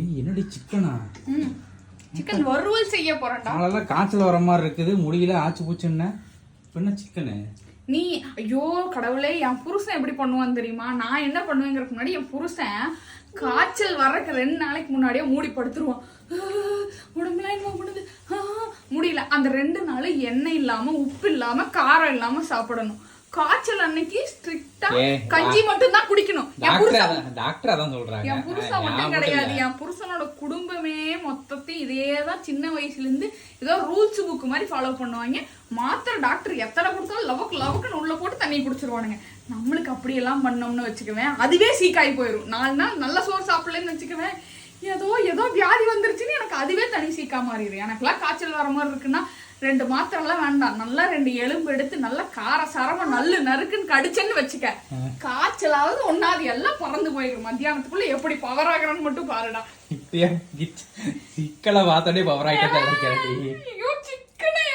என்னடி சிக்கனா? சிக்கன் வறுவல் செய்ய போறேன்டா. அதெல்லாம் காய்ச்சல் வர மாதிரி இருக்குது, முடியல ஆச்சு பூச்சுன்னு. என்ன சிக்கனு? நீ ஐயோ கடவுளே, என் புருஷன் எப்படி பண்ணுவான்னு தெரியுமா? நான் என்ன பண்ணுவேங்கிறதுக்கு முன்னாடி என் புருஷன் காய்ச்சல் வர்றதுக்கு 2 நாளைக்கு முன்னாடியே மூடி படுத்துருவான். உடம்புலாம் என்ன பண்ணுது, முடியல. அந்த 2 நாள் எண்ணெய் இல்லாம, உப்பு இல்லாம, காரம் இல்லாம சாப்பிடணும். காய்ச்சல் அன்னைக்கு ஸ்ட்ரிக்டா கஞ்சி மட்டும் தான் குடிக்கணும். டாக்டர் அதான் சொல்றாங்க. என் புருஷன் மட்டும் கிடையாது, என் புருஷனோட குடும்பமே மொத்தத்தையும் இதேதான் சின்ன வயசுல இருந்து ஏதோ ரூல்ஸ் புக் மாதிரி ஃபாலோ பண்ணுவாங்க. மாத்திரை டாக்டர் எத்தனை கொடுத்தாலும் லவக்கு லவக்குன்னு உள்ள போட்டு தண்ணி குடிச்சிருவானுங்க. நம்மளுக்கு அப்படியெல்லாம் பண்ணோம்னு வச்சுக்குவேன், அதுவே சீக்காய் போயிடும். 4 நாள் நல்ல சோறு சாப்பிடலன்னு வச்சுக்குவேன், ஏதோ வியாதி வந்துருச்சுன்னு எனக்கு அதுவே தனி சீக்கா மாறிடும். எனக்குலாம் காய்ச்சல் வர மாதிரி இருக்குன்னா 2 மாத்திரைலாம் வேண்டாம், நல்லா 2 எலும்பு எடுத்து நல்லா காரசாரமா நல்ல நறுக்குன்னு கடிச்சேன்னு வச்சுக்க, காய்ச்சலாவது ஒன்னாவது எல்லாம் பறந்து போயிடும். மத்தியானத்துக்குள்ள எப்படி பவர் ஆகிறன்னு மட்டும் பாருடா. சிக்கலை பார்த்தோடே பவர் ஆகிட்டே. ஐயோ சிக்கனே.